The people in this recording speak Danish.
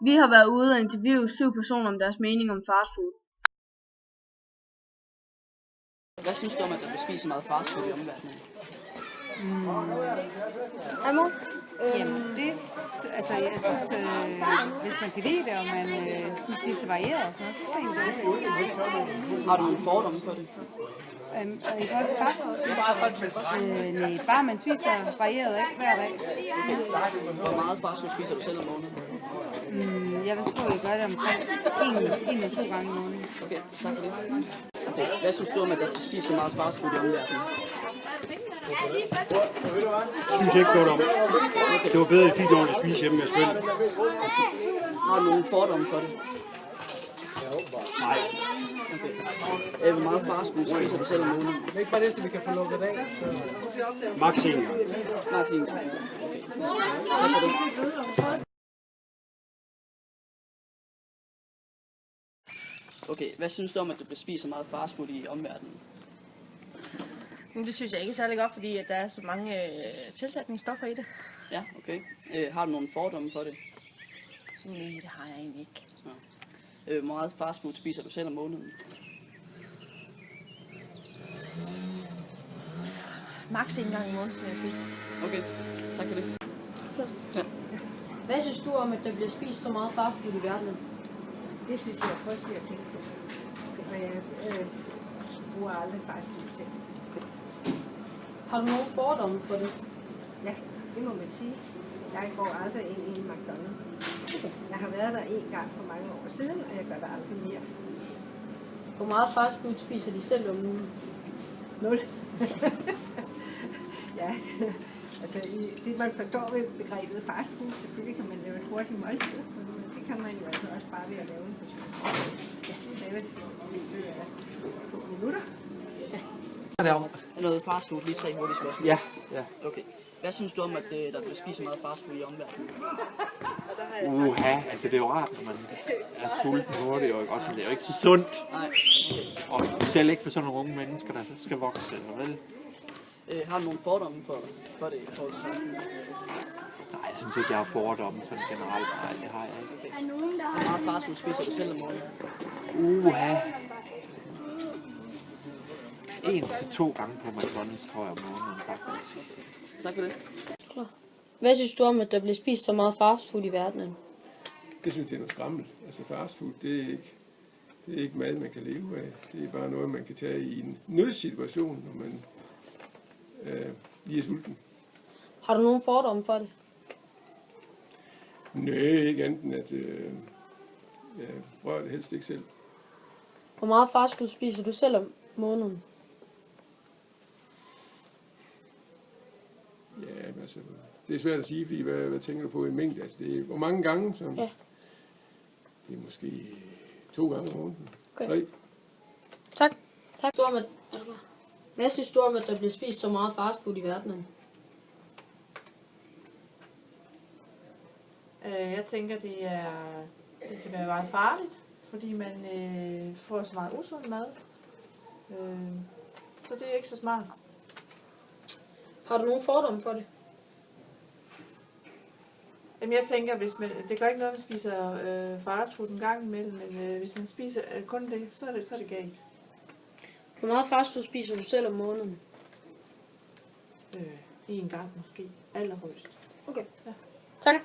Vi har været ude og interviewe 7 personer om deres mening om fastfood. Hvad synes du om, at der bliver spist så meget fastfood i omverdenen? Jamen, altså, jeg synes, hvis man kan lide det, og man sådan spiser varieret og sådan noget, så synes jeg egentlig, det er okay. Har du nogle fordomme for det? Og i forhold til fastfood? Nej, bare man spiser varieret, ikke hver dag. Hvor meget fastfood spiser du selv om måneden? Jeg vil tro, at jeg gør det omkring 1 eller 2 gange om måneden. Okay, tak for det. Okay. Hvad synes du om, at der bliver spist så meget fastfood i omverdenen? Synes jeg ikke godt om. Det var bedre, at I fik ordentligt at spise hjemme med selv. Har du nogle fordomme for det? Nej. Okay. Hvor meget fastfood spiser du selv om måneden? Ikke fra det, så vi kan få lukket af. Max 1 gang. Max 1 gang. Tak for det. Okay, hvad synes du om, at der bliver spist så meget fastfood i omverdenen? Det synes jeg ikke særlig godt, fordi at der er så mange tilsætningsstoffer i det. Ja, okay. Har du nogle fordomme for det? Nej, det har jeg egentlig ikke. Ja. Hvor meget fastfood spiser du selv om måneden? Max 1 gang i måneden, vil jeg sige. Okay, tak for det. Ja. Hvad synes du om, at der bliver spist så meget fastfood i verden? Det synes jeg er frygteligt at tænke på. Og jeg bruger aldrig fastfood selv. Har du nogen fordomme for det? Ja, det må man sige. Jeg går aldrig ind i en McDonald's. Jeg har været der 1 gang for mange år siden, og jeg gør det aldrig mere. Hvor meget fastfood spiser de selv om ugen? 0. Ja, altså det man forstår ved begrebet fastfood, selvfølgelig kan man lave et hurtigt måltid, men det kan man jo altså også bare ved at lave en portion. Ja, det laves i løbet af 2 minutter. Noget fastfood, lige 3 hurtige spørgsmål. Ja. Okay. Hvad synes du om, at der bliver spist så meget fastfood i omverdenen? Altså det er jo rart, når man er sulten hurtigt, og også, men det er jo ikke så sundt. Nej. Og selv ikke for sådan nogle unge mennesker, der skal vokse, eller vel? Har du nogle fordomme for det i forhold til fastfood? Nej, jeg synes ikke, jeg har fordomme sådan generelt. Nej, det har jeg ikke. Okay. Hvor meget fastfood spiser du selv om måneden? 1 til 2 gange på McDonald's, tror jeg, om måneden faktisk. Tak for det. Hvad synes du om, at der bliver spist så meget fastfood i verden? Det synes jeg er noget skræmmel. Altså fastfood, det er ikke mad, man kan leve af. Det er bare noget, man kan tage i en nødsituation, når man lige er sulten. Har du nogen fordomme for det? Nej, ikke andet end at jeg rører det helst ikke selv. Hvor meget fastfood spiser du selv om måneden? Ja, altså, det er svært at sige, fordi hvad tænker du på i en mængde? Altså, det er, hvor mange gange? Som, ja. Det er måske 2 gange om måneden. Okay. 3. Tak. Hvad synes du om, at der bliver spist så meget fastfood i verden? Jeg tænker, det kan være meget farligt, fordi man får så meget usund mad. Så det er ikke så smart. Har du nogen fordomme for det? Jamen jeg tænker, det gør ikke noget, at man spiser fastfood en gang imellem, men hvis man spiser kun det, så er det galt. Hvor meget fastfood spiser du selv om måneden? 1 gang måske. Allerhøjst. Okay. Ja. Tak.